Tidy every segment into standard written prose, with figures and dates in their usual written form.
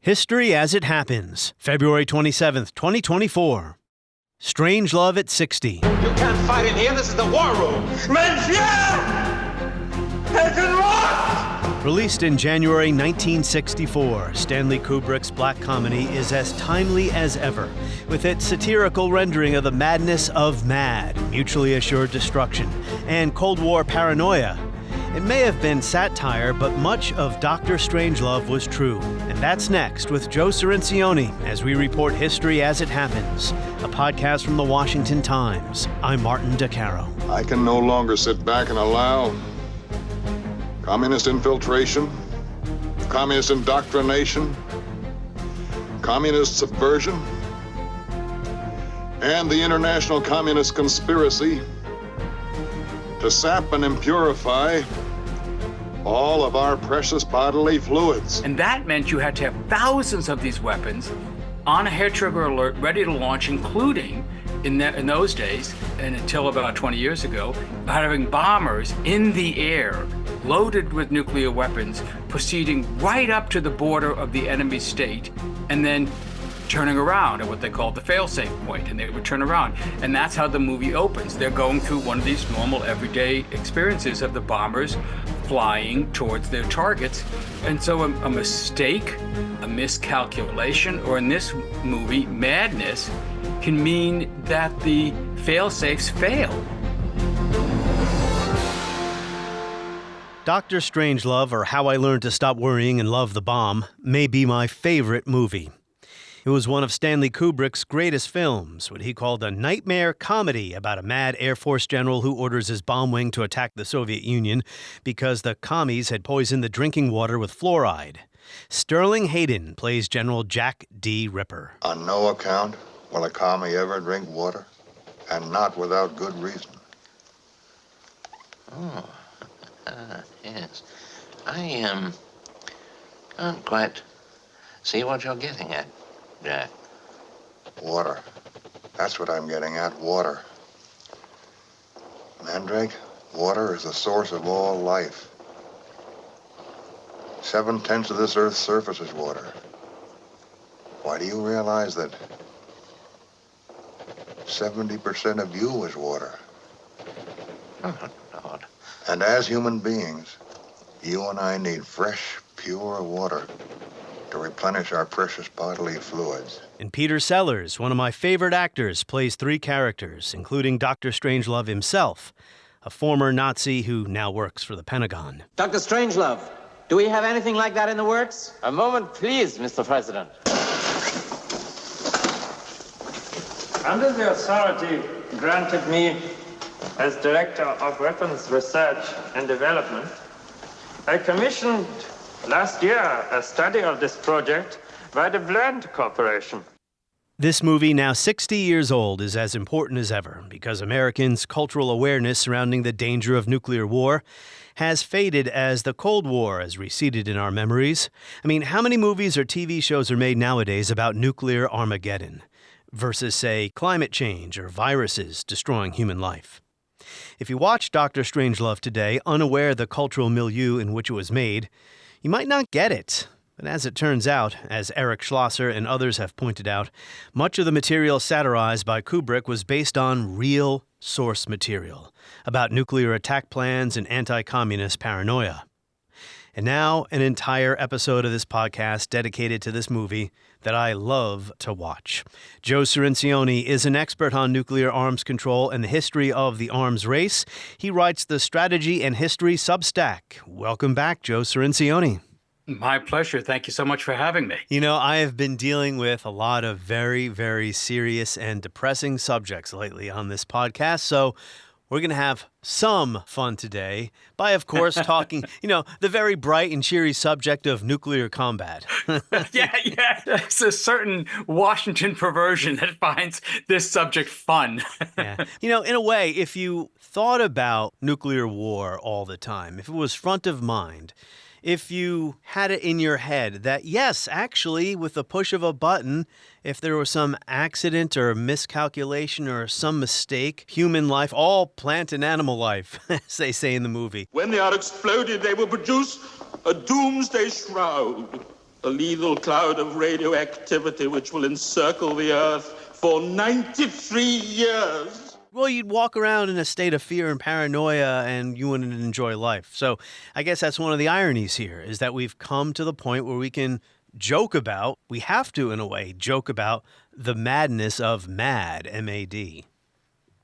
History as It Happens, February 27th, 2024. Strangelove at 60. You can't fight in here. This is the war room. Milieu! Taken what? Released in January 1964, Stanley Kubrick's black comedy is as timely as ever, with its satirical rendering of the madness of mad, mutually assured destruction, and Cold War paranoia. It may have been satire, but much of Dr. Strangelove was true. And that's next with Joe Cirincione as we report History as It Happens, a podcast from the Washington Times. I'm Martin DeCaro. I can no longer sit back and allow communist infiltration, communist indoctrination, communist subversion, and the international communist conspiracy to sap and impurify all of our precious bodily fluids. And that meant you had to have thousands of these weapons on a hair trigger alert, ready to launch, including, in those days, and until about 20 years ago, having bombers in the air, loaded with nuclear weapons, proceeding right up to the border of the enemy state, and then turning around at what they called the fail-safe point, and they would turn around. And that's how the movie opens. They're going through one of these normal everyday experiences of the bombers flying towards their targets. And so a mistake, a miscalculation, or in this movie, madness, can mean that the fail-safes fail. Dr. Strangelove, or How I Learned to Stop Worrying and Love the Bomb, may be my favorite movie. It was one of Stanley Kubrick's greatest films, what he called a nightmare comedy about a mad Air Force general who orders his bomb wing to attack the Soviet Union because the commies had poisoned the drinking water with fluoride. Sterling Hayden plays General Jack D. Ripper. On no account will a commie ever drink water, and not without good reason. Yes. I can't quite see what you're getting at, Jack. Water. That's what I'm getting at, water. Mandrake, water is the source of all life. 7/10 of this Earth's surface is water. Why, do you realize that 70% of you is water? Oh, Lord. And as human beings, you and I need fresh, pure water to replenish our precious bodily fluids. And Peter Sellers, one of my favorite actors, plays three characters, including Dr. Strangelove himself, a former Nazi who now works for the Pentagon. Dr. Strangelove, do we have anything like that in the works? A moment, please, Mr. President. Under the authority granted me as Director of Weapons Research and Development, I commissioned last year a study of this project by the Bland Corporation. This movie, now 60 years old, is as important as ever because Americans' cultural awareness surrounding the danger of nuclear war has faded as the Cold War has receded in our memories. I mean, how many movies or TV shows are made nowadays about nuclear Armageddon versus, say, climate change or viruses destroying human life? If you watch Dr. Strangelove today, unaware of the cultural milieu in which it was made, you might not get it. But as it turns out, as Eric Schlosser and others have pointed out, much of the material satirized by Kubrick was based on real source material about nuclear attack plans and anti-communist paranoia. And now, an entire episode of this podcast dedicated to this movie that I love to watch. Joe Cirincione is an expert on nuclear arms control and the history of the arms race. He writes the Strategy and History Substack. Welcome back, Joe Cirincione. My pleasure. Thank you so much for having me. You know, I have been dealing with a lot of very, very serious and depressing subjects lately on this podcast, so we're going to have some fun today by, of course, talking, the very bright and cheery subject of nuclear combat. Yeah. It's a certain Washington perversion that finds this subject fun. Yeah. In a way, if you thought about nuclear war all the time, if it was front of mind, if you had it in your head that, yes, actually, with the push of a button, if there was some accident or miscalculation or some mistake, human life, all plant and animal life, as they say in the movie. When they are exploded, they will produce a doomsday shroud. a lethal cloud of radioactivity which will encircle the Earth for 93 years. Well, you'd walk around in a state of fear and paranoia and you wouldn't enjoy life. So I guess that's one of the ironies here, is that we've come to the point where we can we have to, in a way, joke about the madness of MAD, M-A-D.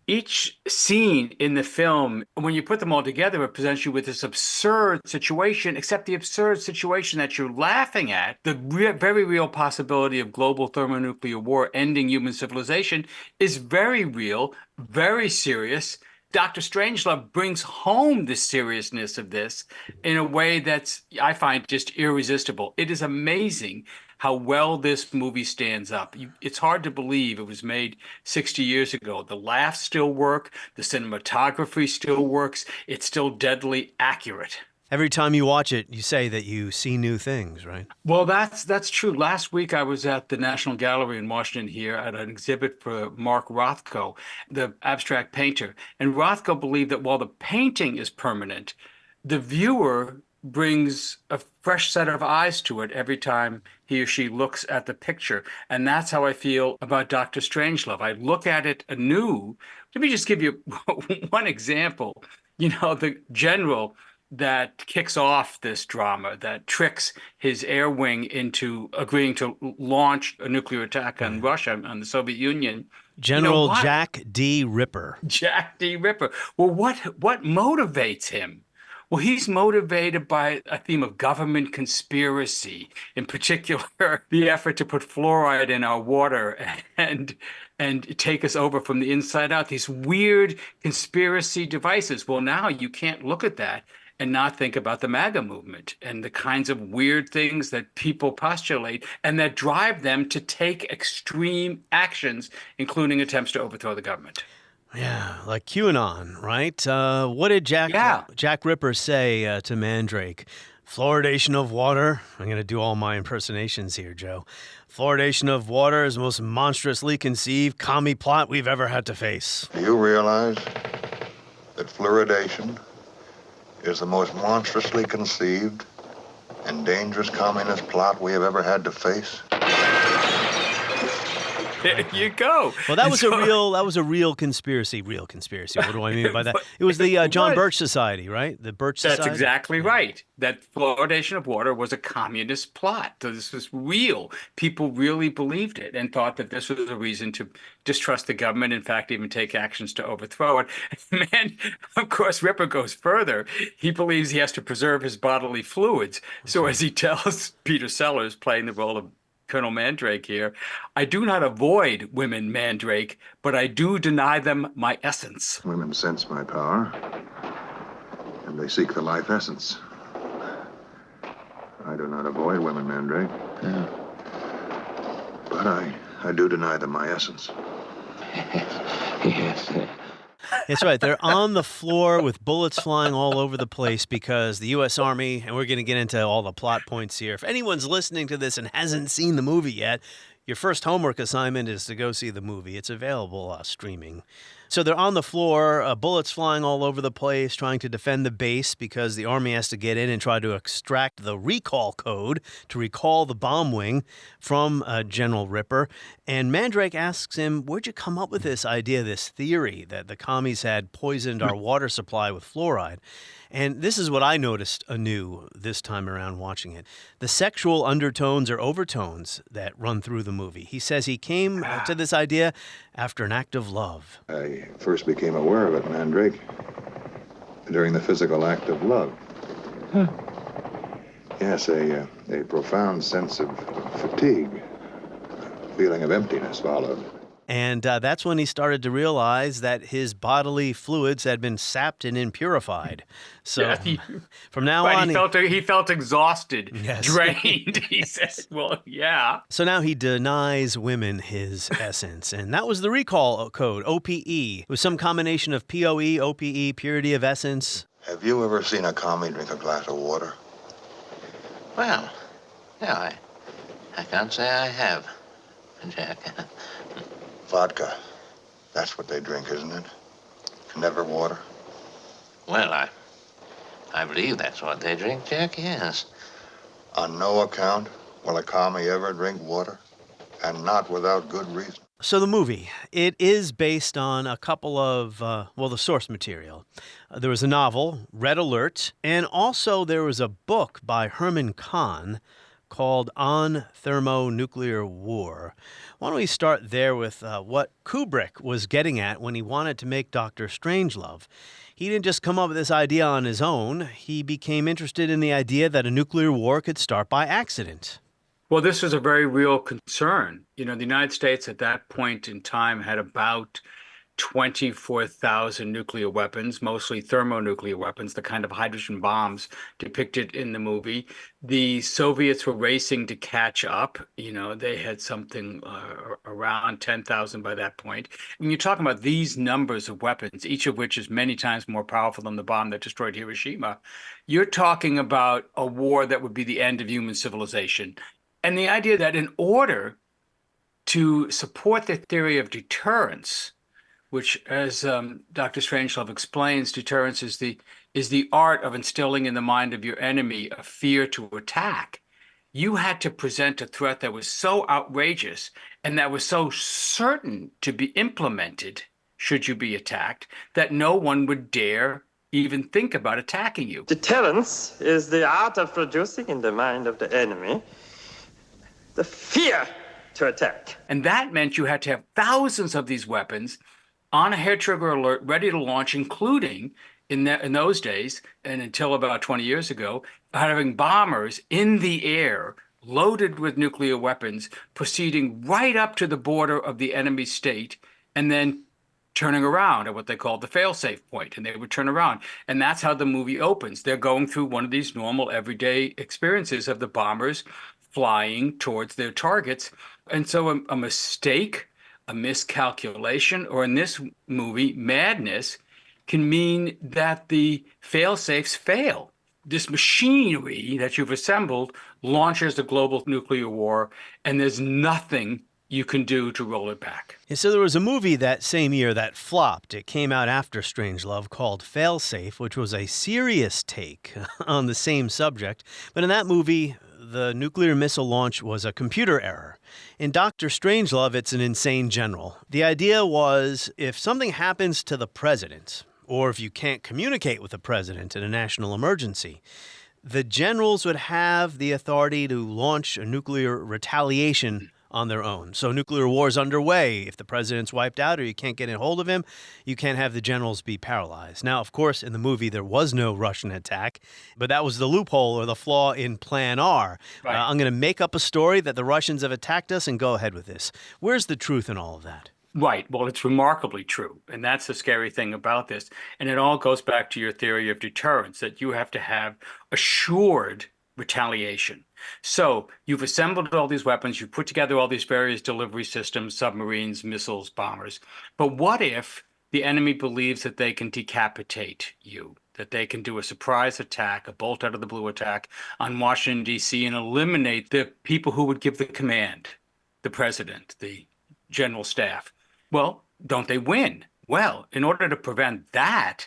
Each scene in the film, when you put them all together, it presents you with this absurd situation, except the absurd situation that you're laughing at, the very real possibility of global thermonuclear war ending human civilization, is very real, very serious. Dr. Strangelove brings home the seriousness of this in a way that's, I find, just irresistible. It is amazing how well this movie stands up. It's hard to believe it was made 60 years ago. The laughs still work. The cinematography still works. It's still deadly accurate. Every time you watch it, you say that you see new things, right? Well, that's true. Last week, I was at the National Gallery in Washington here at an exhibit for Mark Rothko, the abstract painter. And Rothko believed that while the painting is permanent, the viewer brings a fresh set of eyes to it every time he or she looks at the picture. And that's how I feel about Dr. Strangelove. I look at it anew. Let me just give you one example. The general that kicks off this drama, that tricks his air wing into agreeing to launch a nuclear attack on Russia, on the Soviet Union. General Jack D. Ripper. Jack D. Ripper. Well, what motivates him? Well, he's motivated by a theme of government conspiracy, in particular, the effort to put fluoride in our water and take us over from the inside out, these weird conspiracy devices. Well, now you can't look at that and not think about the MAGA movement and the kinds of weird things that people postulate and that drive them to take extreme actions, including attempts to overthrow the government. Yeah, like QAnon, right? What did Jack Ripper say to Mandrake? Fluoridation of water. I'm going to do all my impersonations here, Joe. Fluoridation of water is the most monstrously conceived commie plot we've ever had to face. Do you realize that fluoridation is the most monstrously conceived and dangerous communist plot we have ever had to face? There you go. Well, that was a real conspiracy. Real conspiracy. What do I mean by that? It was the John Birch Society, right? The Birch Society. That's exactly right. That fluoridation of water was a communist plot. So this was real. People really believed it and thought that this was a reason to distrust the government. In fact, even take actions to overthrow it. And of course, Ripper goes further. He believes he has to preserve his bodily fluids. So as he tells Peter Sellers, playing the role of Colonel Mandrake here, I do not avoid women, Mandrake, but I do deny them my essence. Women sense my power, and they seek the life essence. I do not avoid women, Mandrake. Yeah. But I do deny them my essence. Yes. That's right. They're on the floor with bullets flying all over the place because the U.S. Army, and we're going to get into all the plot points here. If anyone's listening to this and hasn't seen the movie yet, your first homework assignment is to go see the movie. It's available streaming. So they're on the floor, bullets flying all over the place, trying to defend the base because the Army has to get in and try to extract the recall code to recall the bomb wing from General Ripper. And Mandrake asks him, where'd you come up with this idea, this theory that the commies had poisoned our water supply with fluoride? And this is what I noticed anew this time around watching it. The sexual undertones or overtones that run through the movie. He says he came to this idea after an act of love. I first became aware of it, Mandrake, during the physical act of love. Huh. Yes, a profound sense of fatigue, a feeling of emptiness followed. And that's when he started to realize that his bodily fluids had been sapped and impurified. So from now on... He felt exhausted, yes. drained. He said, well, yeah. So now he denies women his essence. And that was the recall code, OPE. It was some combination of POE, OPE, purity of essence. Have you ever seen a commie drink a glass of water? Well, no, I can't say I have, Jack. Vodka. That's what they drink, isn't it? Never water. Well, I believe that's what they drink, Jack, yes. On no account Will a commie ever drink water? And not without good reason. So the movie, it is based on a couple of, the source material. There was a novel, Red Alert, and also there was a book by Herman Kahn called On Thermonuclear War. Why don't we start there with what Kubrick was getting at when he wanted to make Dr. Strangelove. He didn't just come up with this idea on his own. He became interested in the idea that a nuclear war could start by accident. Well, this was a very real concern. You know, the United States at that point in time had about 24,000 nuclear weapons, mostly thermonuclear weapons, the kind of hydrogen bombs depicted in the movie. The Soviets were racing to catch up. You know, they had something around 10,000 by that point. When you're talking about these numbers of weapons, each of which is many times more powerful than the bomb that destroyed Hiroshima, you're talking about a war that would be the end of human civilization. And the idea that in order to support the theory of deterrence, which, as Dr. Strangelove explains, deterrence is the art of instilling in the mind of your enemy a fear to attack. You had to present a threat that was so outrageous and that was so certain to be implemented should you be attacked that no one would dare even think about attacking you. Deterrence is the art of producing in the mind of the enemy the fear to attack. And that meant you had to have thousands of these weapons on a hair trigger alert, ready to launch, including in those days, and until about 20 years ago, having bombers in the air loaded with nuclear weapons proceeding right up to the border of the enemy state and then turning around at what they called the fail-safe point, and they would turn around. And that's how the movie opens. They're going through one of these normal everyday experiences of the bombers flying towards their targets. And so a mistake, a miscalculation, or in this movie, madness, can mean that the fail-safes fail. This machinery that you've assembled launches a global nuclear war, and there's nothing you can do to roll it back. And so there was a movie that same year that flopped. It came out after Strangelove called Failsafe, which was a serious take on the same subject. But in that movie, the nuclear missile launch was a computer error. In Dr. Strangelove, it's an insane general. The idea was if something happens to the president, or if you can't communicate with the president in a national emergency, the generals would have the authority to launch a nuclear retaliation on their own. So nuclear war is underway. If the president's wiped out or you can't get a hold of him, you can't have the generals be paralyzed. Now, of course, in the movie, there was no Russian attack, but that was the loophole or the flaw in Plan R. Right. I'm going to make up a story that the Russians have attacked us and go ahead with this. Where's the truth in all of that? Right. Well, it's remarkably true. And that's the scary thing about this. And it all goes back to your theory of deterrence, that you have to have assured retaliation. So you've assembled all these weapons, you've put together all these various delivery systems, submarines, missiles, bombers. But what if the enemy believes that they can decapitate you, that they can do a surprise attack, a bolt out of the blue attack on Washington, D.C., and eliminate the people who would give the command, the president, the general staff? Well, don't they win? Well, in order to prevent that,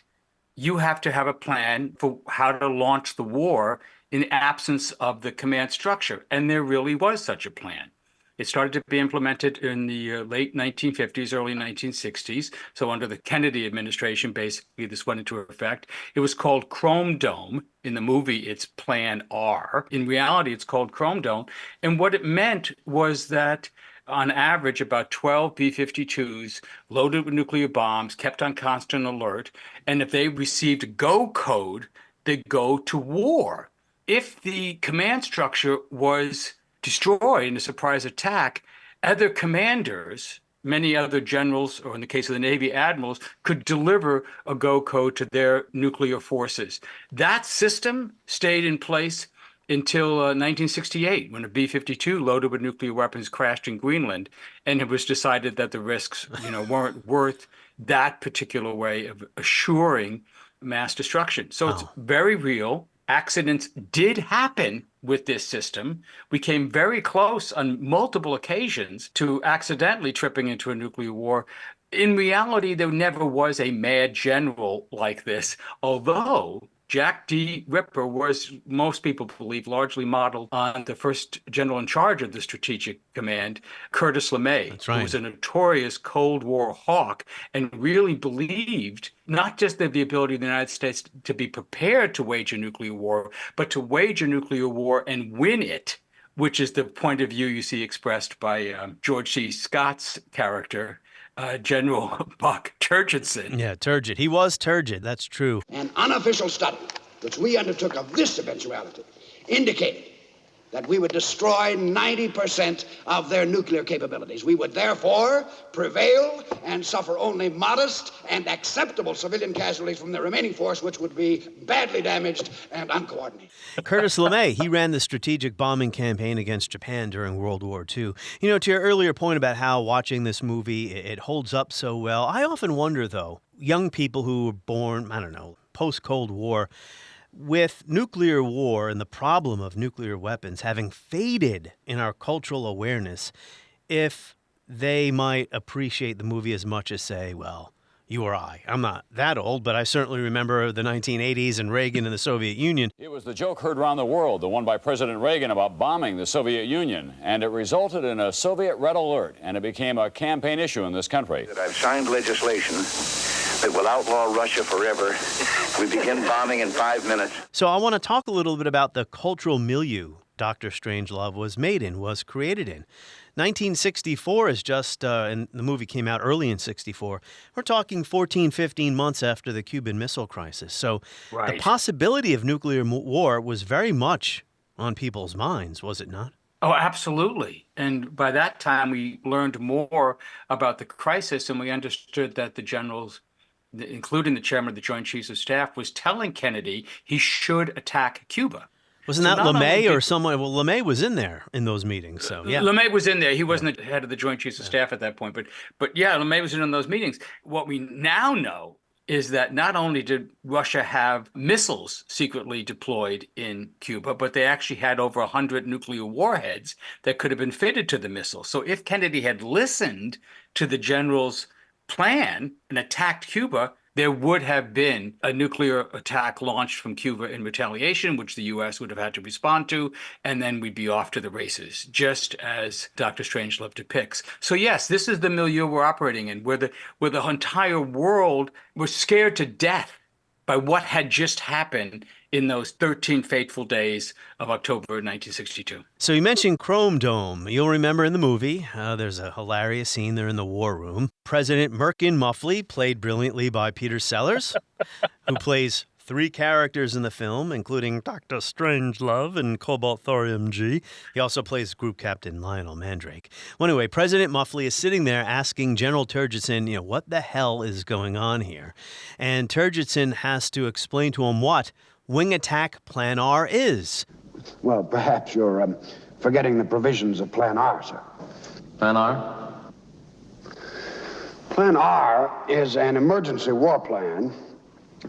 you have to have a plan for how to launch the war in absence of the command structure. And there really was such a plan. It started to be implemented in the late 1950s, early 1960s. So under the Kennedy administration, basically, this went into effect. It was called Chrome Dome. In the movie, it's Plan R. In reality, it's called Chrome Dome. And what it meant was that on average, about 12 B-52s loaded with nuclear bombs, kept on constant alert. And if they received a go code, they'd go to war. If the command structure was destroyed in a surprise attack, other commanders, many other generals, or in the case of the Navy, admirals, could deliver a go code to their nuclear forces. That system stayed in place until 1968, when a B-52 loaded with nuclear weapons crashed in Greenland, and it was decided that the risks, weren't worth that particular way of assuring mass destruction. So It's very real. Accidents did happen with this system. We came very close on multiple occasions to accidentally tripping into a nuclear war. In reality, there never was a mad general like this, although Jack D. Ripper was, most people believe, largely modeled on the first general in charge of the Strategic Command, Curtis LeMay, That's right. who was a notorious Cold War hawk and really believed not just the ability of the United States to be prepared to wage a nuclear war, but to wage a nuclear war and win it, which is the point of view you see expressed by George C. Scott's character, General Buck Turgidson. Yeah, turgid. He was turgid. That's true. An unofficial study, which we undertook of this eventuality, indicated that we would destroy 90% of their nuclear capabilities. We would therefore prevail and suffer only modest and acceptable civilian casualties from the remaining force, which would be badly damaged and uncoordinated. Curtis LeMay, he ran the strategic bombing campaign against Japan during World War II. You know, to your earlier point about how watching this movie, it holds up so well, I often wonder, though, young people who were born, I don't know, post-Cold War, with nuclear war and the problem of nuclear weapons having faded in our cultural awareness, if they might appreciate the movie as much as, say, well, you or I. I'm not that old, but I certainly remember the 1980s and Reagan and the Soviet Union. It was the joke heard around the world, the one by President Reagan about bombing the Soviet Union, and it resulted in a Soviet red alert, and it became a campaign issue in this country. I've signed legislation that will outlaw Russia forever. We begin bombing in 5 minutes. So I want to talk a little bit about the cultural milieu Dr. Strangelove was made in, was created in. 1964 is just, and the movie came out early in 64. We're talking 14, 15 months after the Cuban Missile Crisis. So the possibility of nuclear war was very much on people's minds, was it not? Oh, absolutely. And by that time, we learned more about the crisis, and we understood that the generals, including the chairman of the Joint Chiefs of Staff, was telling Kennedy he should attack Cuba. Wasn't that LeMay or someone? Well, LeMay was in there in those meetings, so yeah. LeMay was in there. He wasn't the head of the Joint Chiefs of Staff at that point, but yeah, LeMay was in those meetings. What we now know is that not only did Russia have missiles secretly deployed in Cuba, but they actually had over 100 nuclear warheads that could have been fitted to the missiles. So if Kennedy had listened to the general's plan and attacked Cuba, there would have been a nuclear attack launched from Cuba in retaliation, which the U.S. would have had to respond to, and then we'd be off to the races, just as Dr. Strangelove depicts. So yes, this is the milieu we're operating in, where the entire world was scared to death by what had just happened in those 13 fateful days of October 1962. So you mentioned Chrome Dome. You'll remember in the movie, there's a hilarious scene there in the war room. President Merkin Muffley, played brilliantly by Peter Sellers, who plays 3 characters in the film, including Dr. Strangelove and Cobalt Thorium G. He also plays Group Captain Lionel Mandrake. Well, anyway, President Muffley is sitting there asking General Turgidson, what the hell is going on here? And Turgidson has to explain to him what Wing Attack Plan R is. Well, perhaps you're forgetting the provisions of Plan R, sir. Plan R? Plan R is an emergency war plan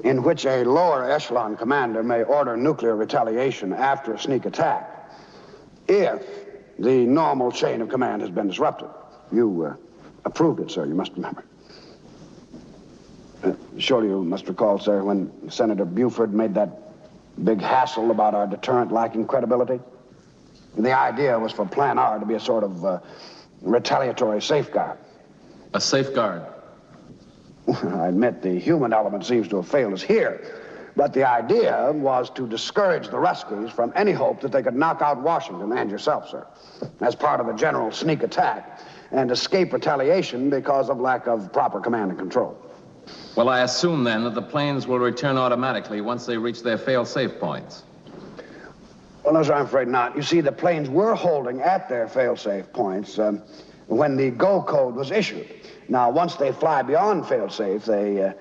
in which a lower echelon commander may order nuclear retaliation after a sneak attack if the normal chain of command has been disrupted. You approved it, sir, you must remember. Surely you must recall, sir, when Senator Buford made that big hassle about our deterrent lacking credibility. The idea was for Plan R to be a sort of retaliatory safeguard. A safeguard? I admit the human element seems to have failed us here, but the idea was to discourage the Ruskies from any hope that they could knock out Washington and yourself, sir, as part of a general sneak attack and escape retaliation because of lack of proper command and control. Well, I assume then that the planes will return automatically once they reach their fail-safe points. Well, no, sir, I'm afraid not. You see, the planes were holding at their fail-safe points when the go code was issued. Now, once they fly beyond fail-safe, they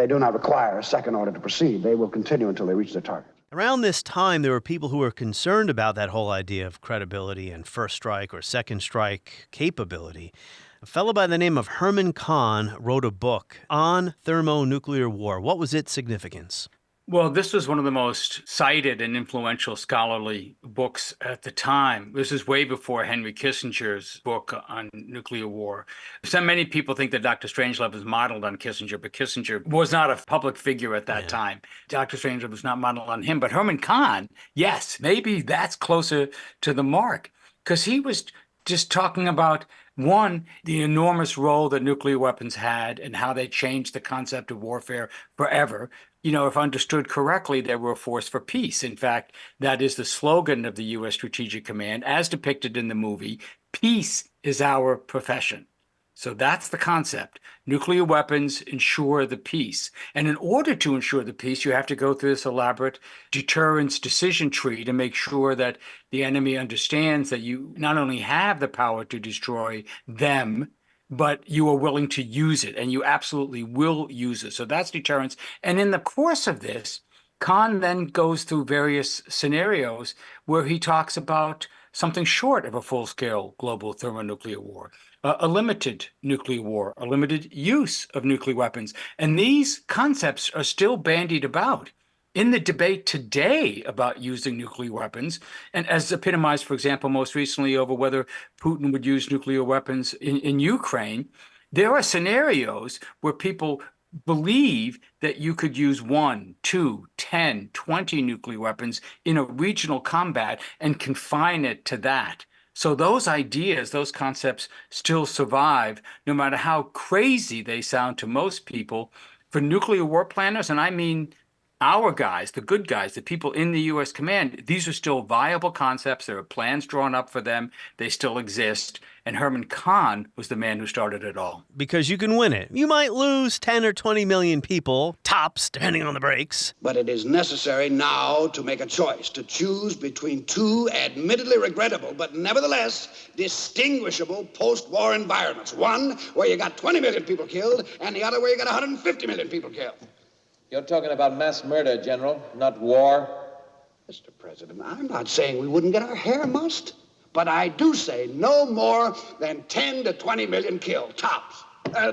do not require a second order to proceed. They will continue until they reach their target. Around this time, there were people who were concerned about that whole idea of credibility and first strike or second strike capability. A fellow by the name of Herman Kahn wrote a book on thermonuclear war. What was its significance? Well, this was one of the most cited and influential scholarly books at the time. This is way before Henry Kissinger's book on nuclear war. So many people think that Dr. Strangelove is modeled on Kissinger, but Kissinger was not a public figure at that time. Dr. Strangelove was not modeled on him, but Herman Kahn, yes, maybe that's closer to the mark, because he was just talking about, one, the enormous role that nuclear weapons had and how they changed the concept of warfare forever. If understood correctly, they were a force for peace. In fact, that is the slogan of the U.S. Strategic Command, as depicted in the movie. Peace is our profession. So that's the concept. Nuclear weapons ensure the peace. And in order to ensure the peace, you have to go through this elaborate deterrence decision tree to make sure that the enemy understands that you not only have the power to destroy them, but you are willing to use it, and you absolutely will use it. So that's deterrence. And in the course of this, Kahn then goes through various scenarios where he talks about something short of a full-scale global thermonuclear war, a limited nuclear war, a limited use of nuclear weapons. And these concepts are still bandied about in the debate today about using nuclear weapons, and as epitomized, for example, most recently over whether Putin would use nuclear weapons in Ukraine. There are scenarios where people believe that you could use 1, 2, 10, 20 nuclear weapons in a regional combat and confine it to that. So those ideas, those concepts still survive, no matter how crazy they sound to most people. For nuclear war planners, and I mean our guys, the good guys, the people in the U.S. command, these are still viable concepts. There are plans drawn up for them. They still exist. And Herman Kahn was the man who started it all. Because you can win it. You might lose 10 or 20 million people, tops, depending on the breaks. But it is necessary now to make a choice, to choose between two admittedly regrettable, but nevertheless distinguishable post-war environments. One where you got 20 million people killed, and the other where you got 150 million people killed. You're talking about mass murder, General, not war. Mr. President, I'm not saying we wouldn't get our hair mussed, but I do say no more than 10 to 20 million killed, tops,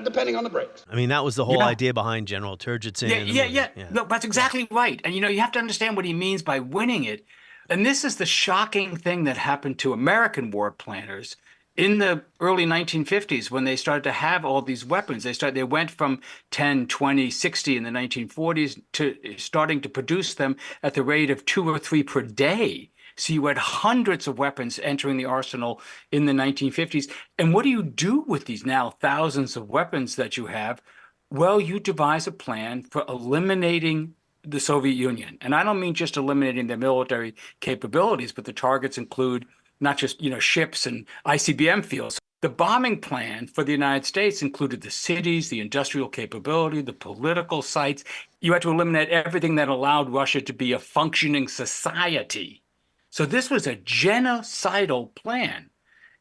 depending on the breaks. I mean, that was the whole idea behind General Turgidson. Yeah. No, that's exactly right. And, you have to understand what he means by winning it. And this is the shocking thing that happened to American war planners in the early 1950s, when they started to have all these weapons. They went from 10, 20, 60 in the 1940s to starting to produce them at the rate of 2 or 3 per day. So you had hundreds of weapons entering the arsenal in the 1950s. And what do you do with these now thousands of weapons that you have? Well, you devise a plan for eliminating the Soviet Union. And I don't mean just eliminating their military capabilities, but the targets include not just, ships and ICBM fields. The bombing plan for the United States included the cities, the industrial capability, the political sites. You had to eliminate everything that allowed Russia to be a functioning society. So this was a genocidal plan.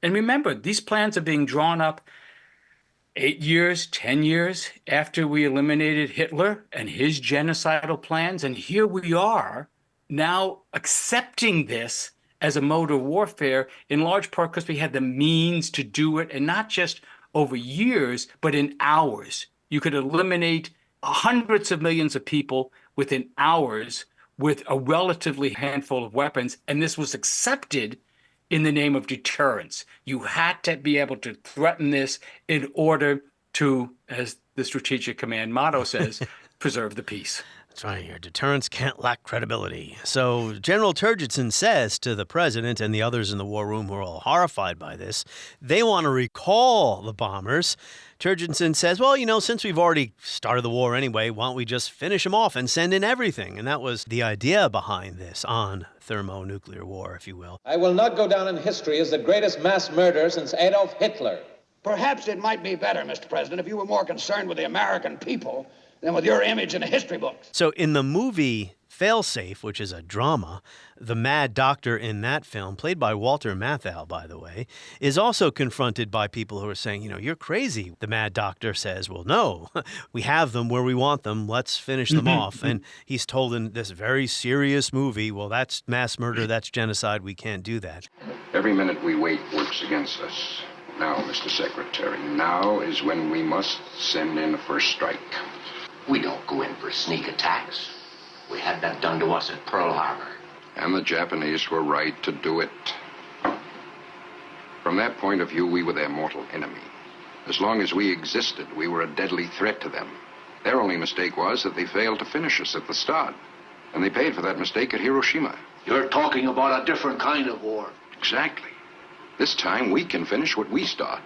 And remember, these plans are being drawn up 8 years, 10 years after we eliminated Hitler and his genocidal plans. And here we are now accepting this as a mode of warfare, in large part because we had the means to do it, and not just over years, but in hours. You could eliminate hundreds of millions of people within hours with a relatively handful of weapons, and this was accepted in the name of deterrence. You had to be able to threaten this in order to, as the Strategic Command motto says, preserve the peace. That's right. Your deterrence can't lack credibility. So General Turgidson says to the president and the others in the war room who are all horrified by this, they want to recall the bombers. Turgidson says, well, since we've already started the war anyway, why don't we just finish them off and send in everything? And that was the idea behind this on thermonuclear war, if you will. I will not go down in history as the greatest mass murderer since Adolf Hitler. Perhaps it might be better, Mr. President, if you were more concerned with the American people than with your image in the history books. So in the movie Failsafe, which is a drama, the mad doctor in that film, played by Walter Matthau, by the way, is also confronted by people who are saying, you're crazy. The mad doctor says, well, no, we have them where we want them. Let's finish them off. And he's told in this very serious movie, well, that's mass murder, that's genocide. We can't do that. Every minute we wait works against us. Now, Mr. Secretary, now is when we must send in the first strike. We don't go in for sneak attacks. We had that done to us at Pearl Harbor. And the Japanese were right to do it. From that point of view, we were their mortal enemy. As long as we existed, we were a deadly threat to them. Their only mistake was that they failed to finish us at the start. And they paid for that mistake at Hiroshima. You're talking about a different kind of war. Exactly. This time, we can finish what we start.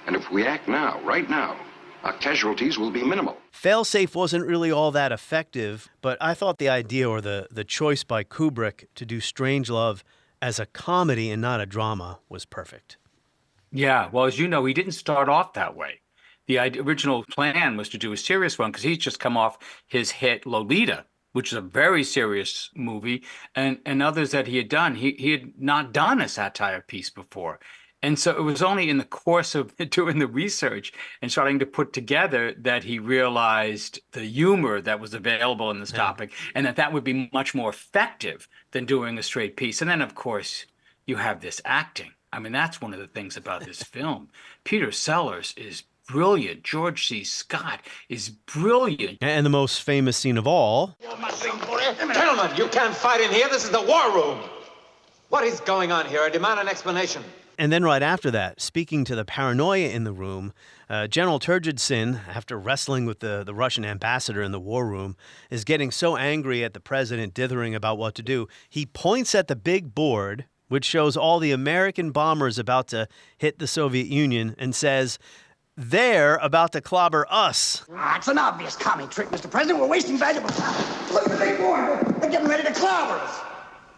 And if we act now, right now, our casualties will be minimal. Failsafe wasn't really all that effective, but I thought the idea or the choice by Kubrick to do Strangelove as a comedy and not a drama was perfect. Yeah, well, as you know, he didn't start off that way. The original plan was to do a serious one because he's just come off his hit Lolita, which is a very serious movie, and others that he had done. He had not done a satire piece before. And so it was only in the course of doing the research and starting to put together that he realized the humor that was available in this topic and that would be much more effective than doing a straight piece. And then, of course, you have this acting. I mean, that's one of the things about this film. Peter Sellers is brilliant. George C. Scott is brilliant. And the most famous scene of all. Gentlemen, you can't fight in here. This is the war room. What is going on here? I demand an explanation. And then right after that, speaking to the paranoia in the room, General Turgidson, after wrestling with the Russian ambassador in the war room, is getting so angry at the president dithering about what to do. He points at the big board, which shows all the American bombers about to hit the Soviet Union, and says, they're about to clobber us. It's an obvious commie trick, Mr. President. We're wasting valuable time. Look at the big board. They're getting ready to clobber us.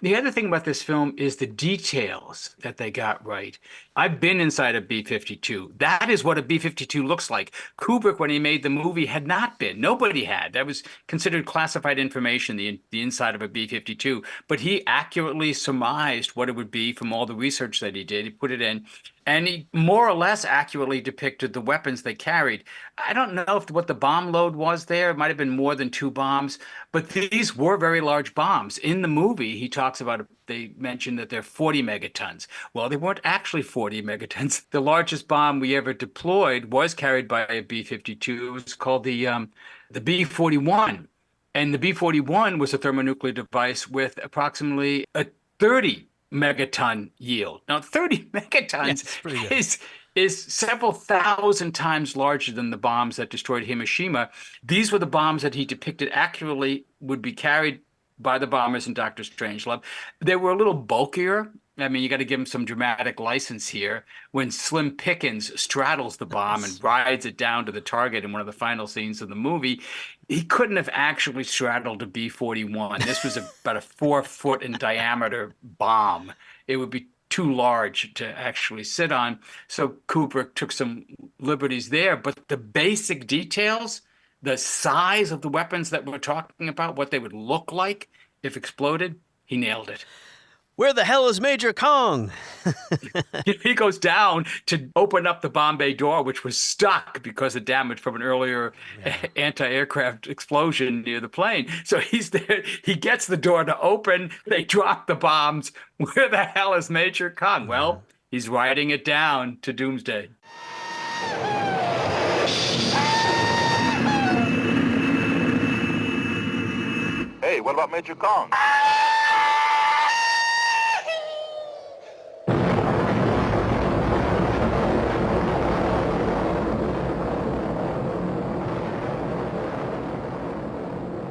The other thing about this film is the details that they got right. I've been inside a B-52. That is what a B-52 looks like. Kubrick, when he made the movie, had not been. Nobody had. That was considered classified information, the inside of a B-52. But he accurately surmised what it would be from all the research that he did. He put it in. And he more or less accurately depicted the weapons they carried. I don't know what the bomb load was there. It might have been more than 2 bombs, but these were very large bombs. In the movie, he talks about, they mentioned that they're 40 megatons. Well, they weren't actually 40 megatons. The largest bomb we ever deployed was carried by a B-52. It was called the B-41. And the B-41 was a thermonuclear device with approximately a 30 megaton yield. Now, 30 megatons is several thousand times larger than the bombs that destroyed Hiroshima. These were the bombs that he depicted accurately would be carried by the bombers in Dr. Strangelove. They were a little bulkier. I mean, you got to give him some dramatic license here. When Slim Pickens straddles the bomb and rides it down to the target in one of the final scenes of the movie, he couldn't have actually straddled a B-41. This was about a 4-foot in diameter bomb. It would be too large to actually sit on. So Kubrick took some liberties there. But the basic details, the size of the weapons that we're talking about, what they would look like if exploded, he nailed it. Where the hell is Major Kong? He goes down to open up the bomb bay door, which was stuck because of damage from an earlier anti-aircraft explosion near the plane. So he's there. He gets the door to open. They drop the bombs. Where the hell is Major Kong? Well, he's writing it down to Doomsday. Hey, what about Major Kong?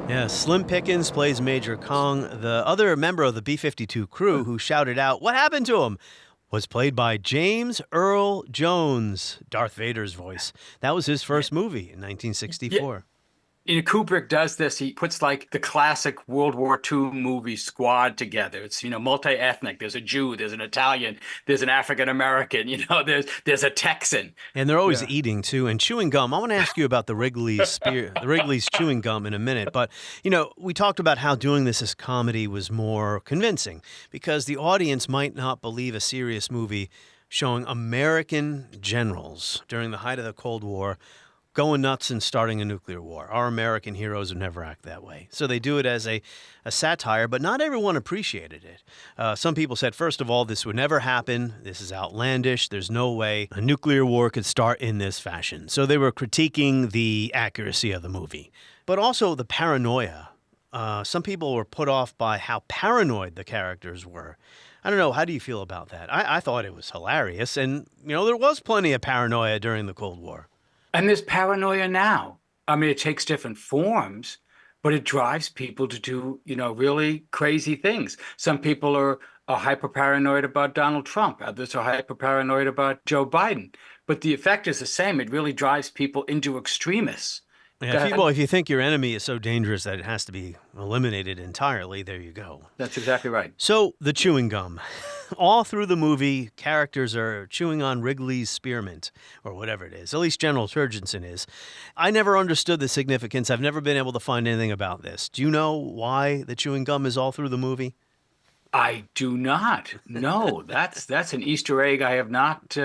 Yeah, Slim Pickens plays Major Kong. The other member of the B-52 crew who shouted out, "What happened to him?" was played by James Earl Jones, Darth Vader's voice. That was his first movie in 1964. Kubrick does this. He puts like the classic World War II movie squad together. It's, multi-ethnic. There's a Jew, there's an Italian, there's an African-American, there's a Texan. And they're always eating too and chewing gum. I want to ask you about the Wrigley's chewing gum in a minute. But, we talked about how doing this as comedy was more convincing because the audience might not believe a serious movie showing American generals during the height of the Cold War going nuts and starting a nuclear war. Our American heroes would never act that way. So they do it as a satire, but not everyone appreciated it. Some people said, first of all, this would never happen. This is outlandish. There's no way a nuclear war could start in this fashion. So they were critiquing the accuracy of the movie, but also the paranoia some people were put off by how paranoid the characters were. I don't know. How do you feel about that? I thought it was hilarious. And, there was plenty of paranoia during the Cold War. And there's paranoia now. I mean, it takes different forms, but it drives people to do, really crazy things. Some people are hyper paranoid about Donald Trump. Others are hyper paranoid about Joe Biden. But the effect is the same. It really drives people into extremists. Yeah, if you think your enemy is so dangerous that it has to be eliminated entirely, there you go. That's exactly right. So, the chewing gum. All through the movie, characters are chewing on Wrigley's spearmint, or whatever it is. At least General Turgidson is. I never understood the significance. I've never been able to find anything about this. Do you know why the chewing gum is all through the movie? I do not. No, that's an Easter egg I have not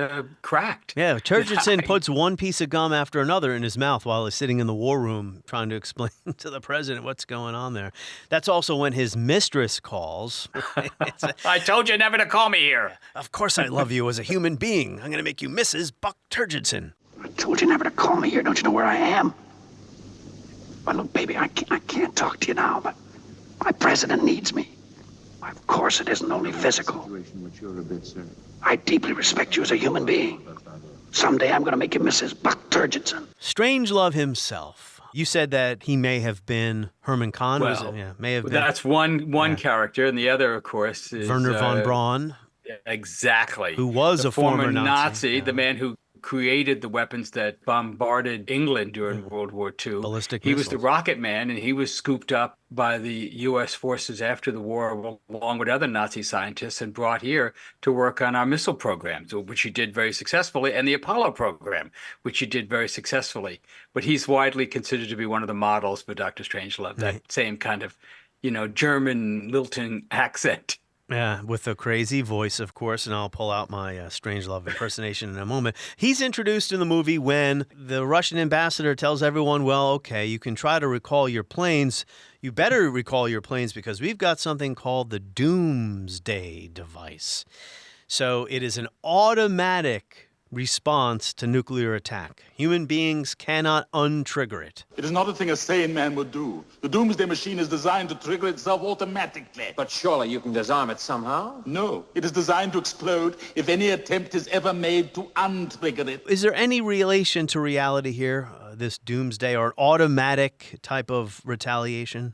cracked. Yeah, Turgidson puts one piece of gum after another in his mouth while he's sitting in the war room trying to explain to the president what's going on there. That's also when his mistress calls. I told you never to call me here. Of course I love you as a human being. I'm going to make you Mrs. Buck Turgidson. I told you never to call me here. Don't you know where I am? Well, look, baby, I can't talk to you now, but my president needs me. Of course, it isn't only physical. I deeply respect you as a human being. Someday I'm going to make you Mrs. Buck Turgidson. Strangelove himself. You said that he may have been Herman Kahn. Well, may have been. That's one character, and the other, of course, is Werner von Braun. Exactly. Who was a former Nazi, yeah. The man who created the weapons that bombarded England during World War II. Ballistic He missiles. was the rocket man, and he was scooped up by the U.S. forces after the war, along with other Nazi scientists, and brought here to work on our missile programs, which he did very successfully, and the Apollo program, which he did very successfully. But he's widely considered to be one of the models for Dr. Strangelove, that same kind of, German lilting accent. Yeah, with a crazy voice, of course, and I'll pull out my Strangelove impersonation in a moment. He's introduced in the movie when the Russian ambassador tells everyone, well, okay, you can try to recall your planes. You better recall your planes because we've got something called the Doomsday device. So it is an automatic response to nuclear attack. Human beings cannot untrigger it. It is not a thing a sane man would do. The Doomsday Machine is designed to trigger itself automatically. But surely you can disarm it somehow? No, it is designed to explode if any attempt is ever made to untrigger it. Is there any relation to reality here, this doomsday or automatic type of retaliation?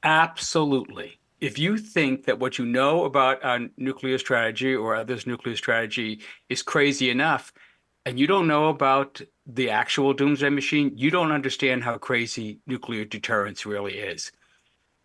Absolutely. If you think that what you know about our nuclear strategy or others' nuclear strategy is crazy enough, and you don't know about the actual doomsday machine, you don't understand how crazy nuclear deterrence really is.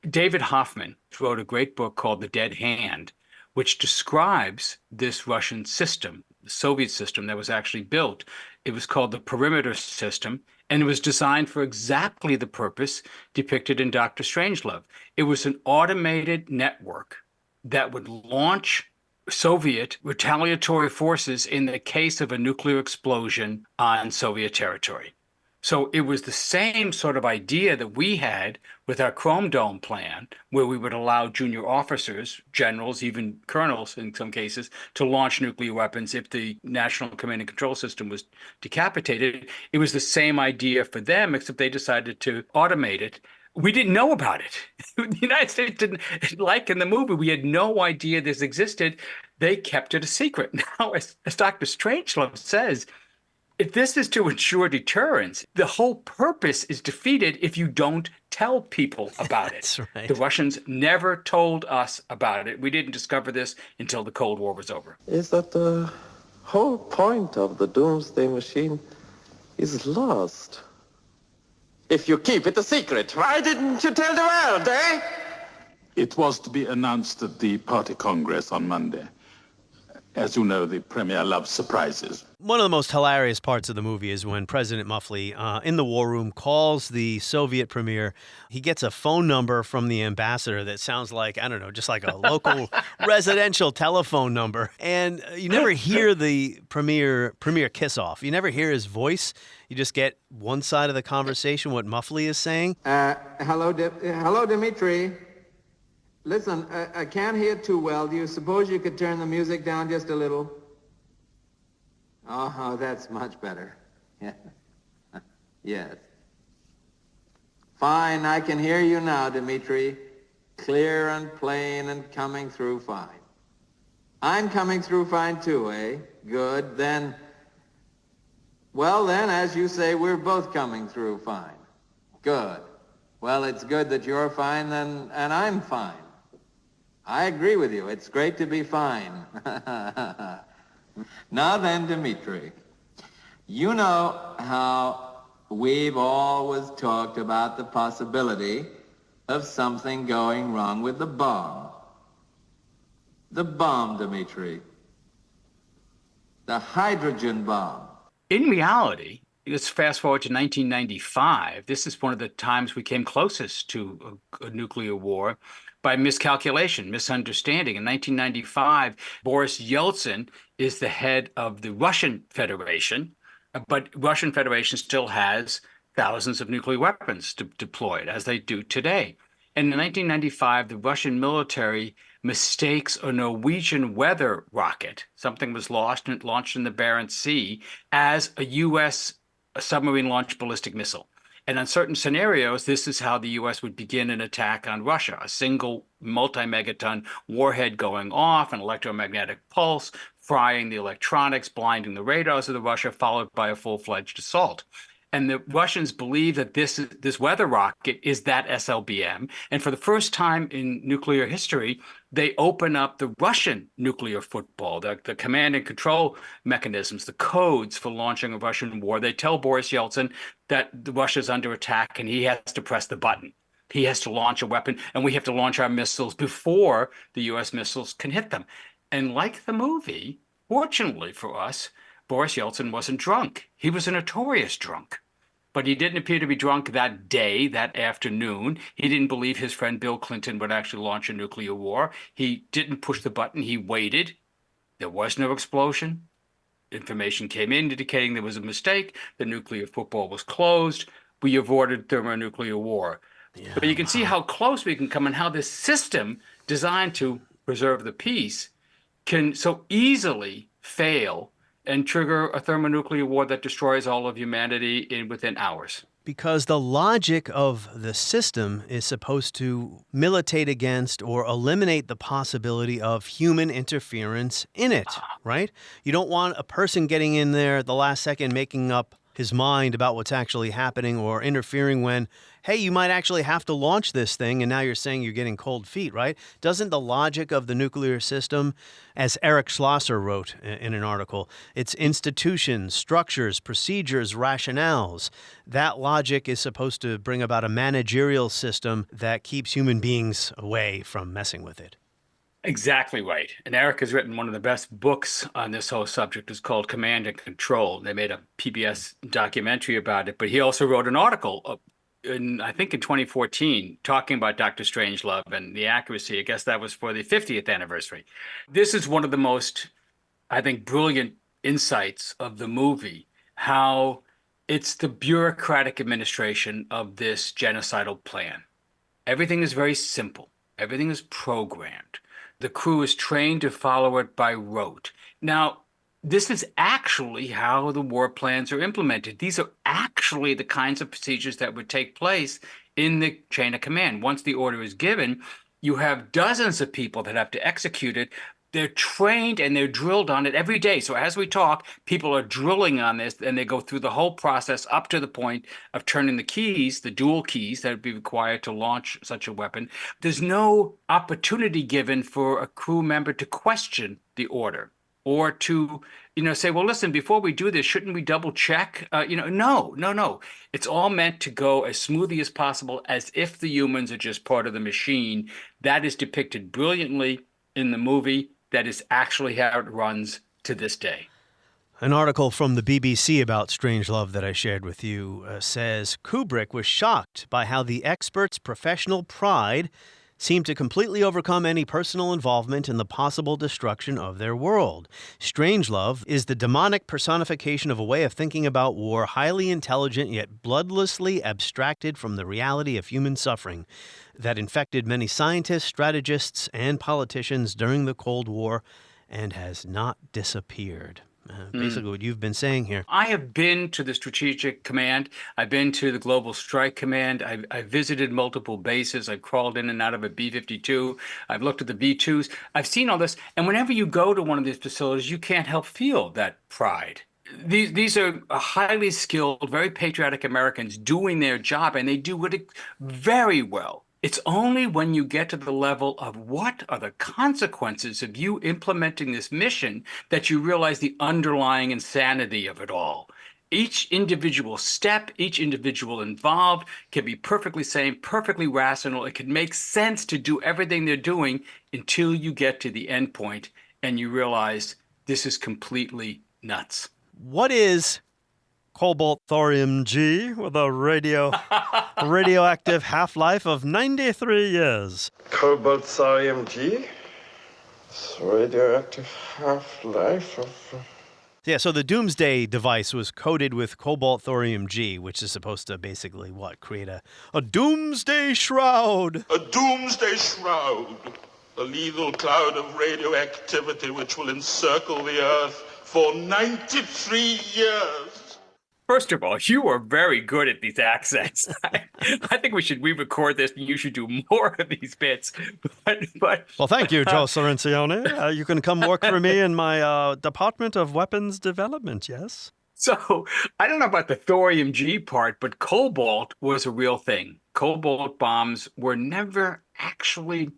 David Hoffman wrote a great book called The Dead Hand, which describes this Russian system, the Soviet system that was actually built. It was called the perimeter system, and it was designed for exactly the purpose depicted in Dr. Strangelove. It was an automated network that would launch Soviet retaliatory forces in the case of a nuclear explosion on Soviet territory. So it was the same sort of idea that we had with our Chrome Dome plan, where we would allow junior officers, generals, even colonels in some cases, to launch nuclear weapons if the national command and control system was decapitated. It was the same idea for them, except they decided to automate it. We didn't know about it. The United States didn't, like in the movie, we had no idea this existed. They kept it a secret. Now, as Dr. Strangelove says, if this is to ensure deterrence, the whole purpose is defeated if you don't tell people about it. That's right. The Russians never told us about it. We didn't discover this until the Cold War was over. Is that the whole point of the Doomsday Machine is lost? If you keep it a secret, why didn't you tell the world, eh? It was to be announced at the party congress on Monday. As you know, the premier loves surprises. One of the most hilarious parts of the movie is when President Muffley, in the war room, calls the Soviet premier. He gets a phone number from the ambassador that sounds like, I don't know, just like a local residential telephone number. And you never hear the premier kiss off. You never hear his voice. You just get one side of the conversation, what Muffley is saying. Hello, Dmitri. Listen, I can't hear too well. Do you suppose you could turn the music down just a little? Oh, that's much better. Yeah. Yes. Fine, I can hear you now, Dmitri. Clear and plain and coming through fine. I'm coming through fine too, eh? Good, then... Well then, as you say, we're both coming through fine. Good. Well, it's good that you're fine then, and I'm fine. I agree with you. It's great to be fine. Now then, Dmitri, you know how we've always talked about the possibility of something going wrong with the bomb. The bomb, Dmitri. The hydrogen bomb. In reality, let's fast forward to 1995. This is one of the times we came closest to a nuclear war by miscalculation, misunderstanding. In 1995, Boris Yeltsin is the head of the Russian Federation, but Russian Federation still has thousands of nuclear weapons deployed, as they do today. And in 1995, the Russian military mistakes a Norwegian weather rocket, something was launched in the Barents Sea, as a U.S. submarine-launched ballistic missile. And in certain scenarios, this is how the U.S. would begin an attack on Russia, a single multi-megaton warhead going off, an electromagnetic pulse, frying the electronics, blinding the radars of the Russia, followed by a full-fledged assault. And the Russians believe that this weather rocket is that SLBM. And for the first time in nuclear history, they open up the Russian nuclear football, the command and control mechanisms, the codes for launching a Russian war. They tell Boris Yeltsin that Russia's under attack and he has to press the button. He has to launch a weapon, and we have to launch our missiles before the U.S. missiles can hit them. And like the movie, fortunately for us, Boris Yeltsin wasn't drunk. He was a notorious drunk. But he didn't appear to be drunk that day, that afternoon. He didn't believe his friend Bill Clinton would actually launch a nuclear war. He didn't push the button. He waited. There was no explosion. Information came in indicating there was a mistake. The nuclear football was closed. We avoided thermonuclear war. Yeah. But you can see how close we can come and how this system designed to preserve the peace can so easily fail and trigger a thermonuclear war that destroys all of humanity within hours. Because the logic of the system is supposed to militate against or eliminate the possibility of human interference in it, right? You don't want a person getting in there at the last second making up his mind about what's actually happening or interfering when, hey, you might actually have to launch this thing and now you're saying you're getting cold feet, right? Doesn't the logic of the nuclear system, as Eric Schlosser wrote in an article, it's institutions, structures, procedures, rationales. That logic is supposed to bring about a managerial system that keeps human beings away from messing with it. Exactly right. And Eric has written one of the best books on this whole subject. It's called Command and Control. They made a PBS documentary about it, but he also wrote an article I think in 2014, talking about Dr. Strangelove and the accuracy. I guess that was for the 50th anniversary. This is one of the most, I think, brilliant insights of the movie, how it's the bureaucratic administration of this genocidal plan. Everything is very simple. Everything is programmed. The crew is trained to follow it by rote. Now, this is actually how the war plans are implemented. These are actually the kinds of procedures that would take place in the chain of command. Once the order is given, you have dozens of people that have to execute it. They're trained and they're drilled on it every day. So as we talk, people are drilling on this and they go through the whole process up to the point of turning the keys, the dual keys that would be required to launch such a weapon. There's no opportunity given for a crew member to question the order or to, say, well, listen, before we do this, shouldn't we double check? No. It's all meant to go as smoothly as possible, as if the humans are just part of the machine. That is depicted brilliantly in the movie. That is actually how it runs to this day. An article from the BBC about Strangelove that I shared with you says Kubrick was shocked by how the expert's professional pride seemed to completely overcome any personal involvement in the possible destruction of their world. Strangelove is the demonic personification of a way of thinking about war, highly intelligent yet bloodlessly abstracted from the reality of human suffering that infected many scientists, strategists, and politicians during the Cold War and has not disappeared. basically what you've been saying here. I have been to the Strategic Command. I've been to the Global Strike Command. I've visited multiple bases. I've crawled in and out of a B-52. I've looked at the B-2s. I've seen all this. And whenever you go to one of these facilities, you can't help feel that pride. These are highly skilled, very patriotic Americans doing their job, and they do it very well. It's only when you get to the level of what are the consequences of you implementing this mission that you realize the underlying insanity of it all. Each individual step, each individual involved can be perfectly sane, perfectly rational. It can make sense to do everything they're doing until you get to the end point and you realize this is completely nuts. What is cobalt thorium G with a radioactive half-life of 93 years? Cobalt thorium G? Radioactive half-life of... Yeah, so the Doomsday device was coated with cobalt thorium G, which is supposed to basically, create a doomsday shroud. A doomsday shroud. A lethal cloud of radioactivity which will encircle the Earth for 93 years. First of all, you are very good at these accents. I think we should re-record this and you should do more of these bits. But Well, thank you, Joe Cirincione. You can come work for me in my Department of Weapons Development, yes? So I don't know about the thorium G part, but cobalt was a real thing. Cobalt bombs were never actually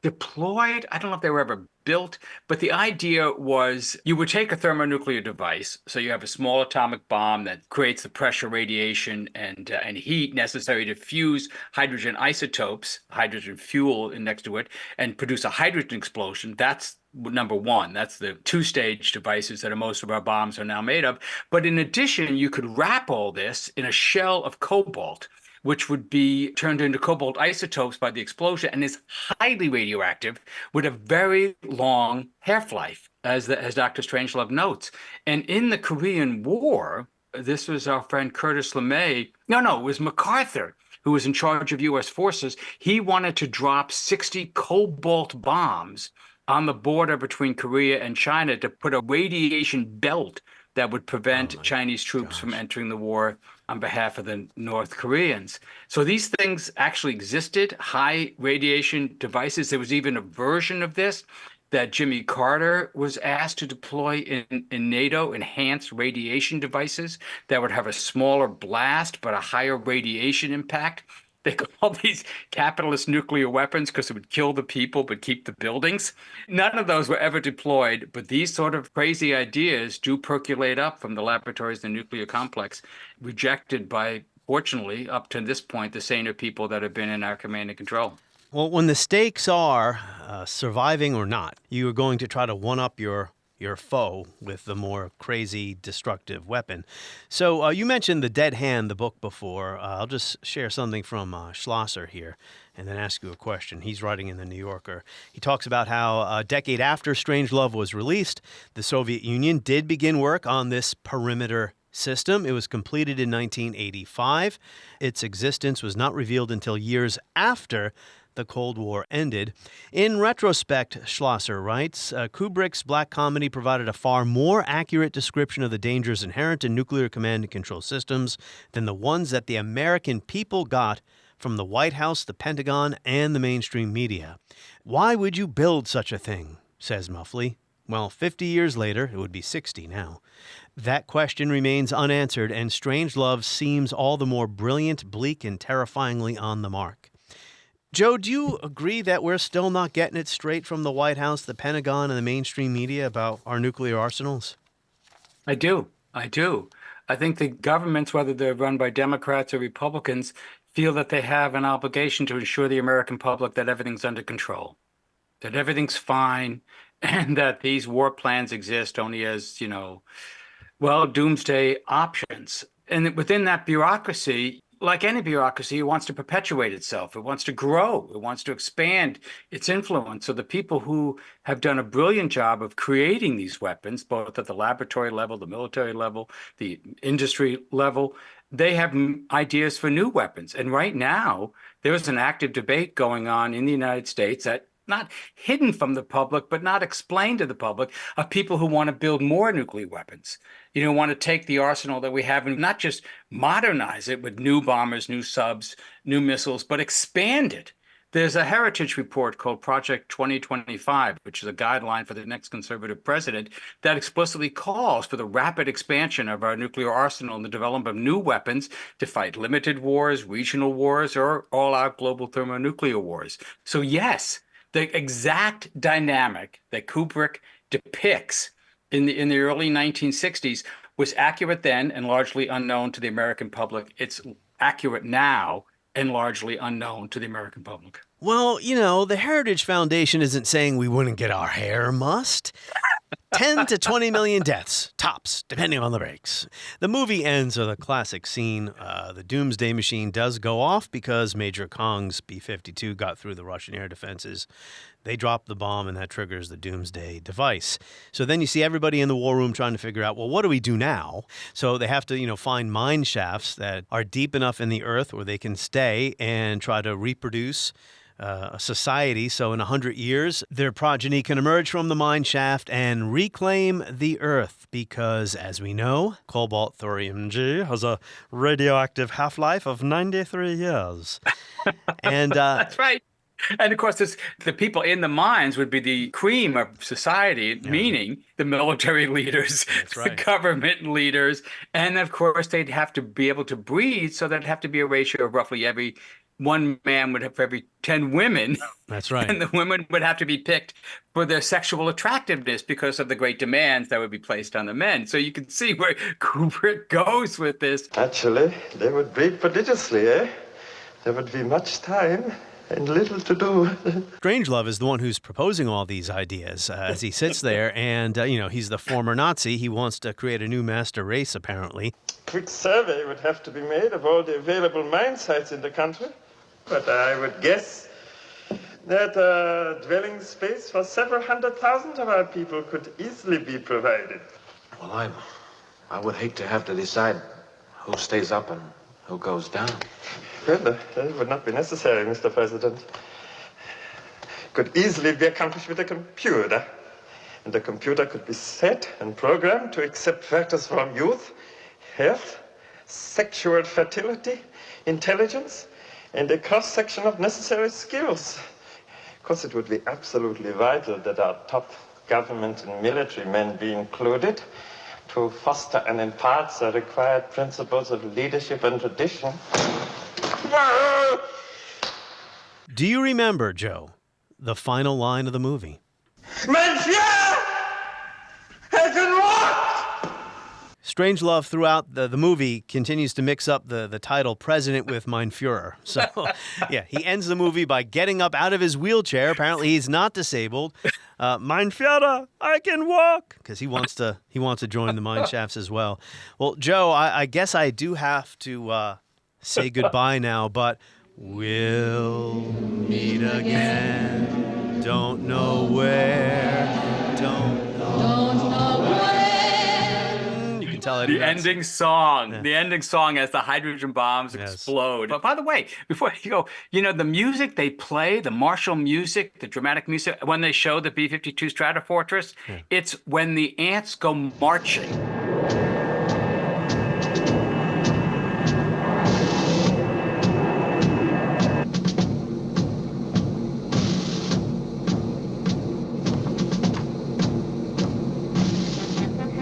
deployed. I don't know if they were ever built, but the idea was you would take a thermonuclear device. So you have a small atomic bomb that creates the pressure, radiation, and heat necessary to fuse hydrogen isotopes, hydrogen fuel next to it, and produce a hydrogen explosion. That's number one. That's the two-stage devices that most of our bombs are now made of. But in addition, you could wrap all this in a shell of cobalt, which would be turned into cobalt isotopes by the explosion and is highly radioactive with a very long half-life, as Dr. Strangelove notes. And in the Korean War, this was our friend Curtis LeMay. No, it was MacArthur, who was in charge of U.S. forces. He wanted to drop 60 cobalt bombs on the border between Korea and China to put a radiation belt that would prevent Chinese troops from entering the war on behalf of the North Koreans. So these things actually existed, high radiation devices. There was even a version of this that Jimmy Carter was asked to deploy in NATO, enhanced radiation devices that would have a smaller blast but a higher radiation impact. They call these capitalist nuclear weapons because it would kill the people but keep the buildings. None of those were ever deployed, but these sort of crazy ideas do percolate up from the laboratories in the nuclear complex, rejected by, fortunately, up to this point, the saner people that have been in our command and control. Well, when the stakes are surviving or not, you are going to try to one-up your foe with the more crazy, destructive weapon. So you mentioned The Dead Hand, the book, before. I'll just share something from Schlosser here and then ask you a question. He's writing in The New Yorker. He talks about how a decade after Strangelove was released, the Soviet Union did begin work on this perimeter system. It was completed in 1985. Its existence was not revealed until years after the Cold War ended. In retrospect, Schlosser writes, Kubrick's black comedy provided a far more accurate description of the dangers inherent in nuclear command and control systems than the ones that the American people got from the White House, the Pentagon, and the mainstream media. Why would you build such a thing? Says Muffley. Well, 50 years later, it would be 60 now. That question remains unanswered, and Strangelove seems all the more brilliant, bleak, and terrifyingly on the mark. Joe, do you agree that we're still not getting it straight from the White House, the Pentagon, and the mainstream media about our nuclear arsenals? I do. I think the governments, whether they're run by Democrats or Republicans, feel that they have an obligation to ensure the American public that everything's under control, that everything's fine, and that these war plans exist only as, doomsday options. And within that bureaucracy, like any bureaucracy, it wants to perpetuate itself. It wants to grow. It wants to expand its influence. So the people who have done a brilliant job of creating these weapons, both at the laboratory level, the military level, the industry level, they have ideas for new weapons. And right now, there is an active debate going on in the United States at not hidden from the public, but not explained to the public, of people who want to build more nuclear weapons. Want to take the arsenal that we have and not just modernize it with new bombers, new subs, new missiles, but expand it. There's a heritage report called Project 2025, which is a guideline for the next conservative president that explicitly calls for the rapid expansion of our nuclear arsenal and the development of new weapons to fight limited wars, regional wars, or all-out global thermonuclear wars. So yes, the exact dynamic that Kubrick depicts in the early 1960s was accurate then and largely unknown to the American public. It's accurate now and largely unknown to the American public. Well, the Heritage Foundation isn't saying we wouldn't get our hair mussed. 10 to 20 million deaths, tops, depending on the breaks. The movie ends with a classic scene. The Doomsday Machine does go off because Major Kong's B-52 got through the Russian air defenses. They drop the bomb, and that triggers the Doomsday device. So then you see everybody in the war room trying to figure out, well, what do we do now? So they have to, find mine shafts that are deep enough in the earth where they can stay and try to reproduce a society. So in 100 years, their progeny can emerge from the mine shaft and reclaim the earth because, as we know, cobalt thorium-G has a radioactive half-life of 93 years. And that's right. And of course, the people in the mines would be the cream of society, meaning the military leaders, the government leaders. And of course, they'd have to be able to breed. So there'd have to be a ratio of roughly every one man would have for every 10 women. That's right. And the women would have to be picked for their sexual attractiveness because of the great demands that would be placed on the men. So you can see where Kubrick goes with this. Actually, they would breed prodigiously, eh? There would be much time and little to do. Strangelove is the one who's proposing all these ideas as he sits there, and, he's the former Nazi. He wants to create a new master race, apparently. Quick survey would have to be made of all the available mine sites in the country, but I would guess that dwelling space for several 100,000 of our people could easily be provided. Well, I would hate to have to decide who stays up and who goes down. Well, that would not be necessary, Mr. President. Could easily be accomplished with a computer. And the computer could be set and programmed to accept factors from youth, health, sexual fertility, intelligence, and a cross-section of necessary skills. Of course, it would be absolutely vital that our top government and military men be included to foster and impart the required principles of leadership and tradition. Do you remember, Joe, the final line of the movie? Monsieur! I can walk! Strangelove throughout the movie continues to mix up the title President with Mein Führer. So, yeah, he ends the movie by getting up out of his wheelchair. Apparently, he's not disabled. Mein Führer, I can walk! Because he wants to join the mine shafts as well. Well, Joe, I guess I do have to say goodbye now, but we'll meet again. Don't know where, don't know when. You can tell it. The ending song as the hydrogen bombs explode. But by the way, before you go, the music they play, the martial music, the dramatic music, when they show the B-52 Stratofortress, it's when the ants go marching.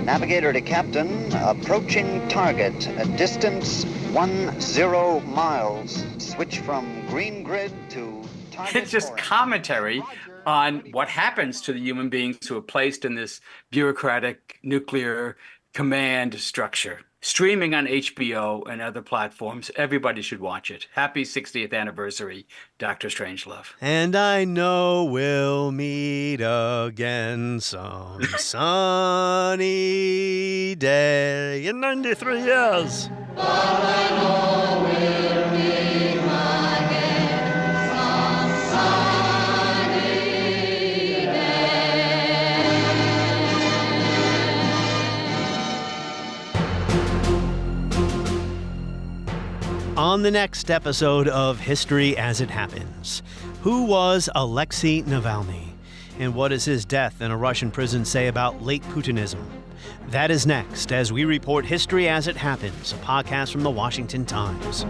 Navigator to captain, approaching target, a distance 10 miles. Switch from green grid to target. It's just commentary on what happens to the human beings who are placed in this bureaucratic nuclear command structure. Streaming on HBO and other platforms. Everybody should watch it. Happy 60th anniversary, Dr. Strangelove. And I know we'll meet again some sunny day in 93 years. But I know we'll meet again some sunny day. On the next episode of History as It Happens, Who was Alexei Navalny? And what does his death in a Russian prison say about late Putinism? That is next as we report History as It Happens, a podcast from the Washington Times.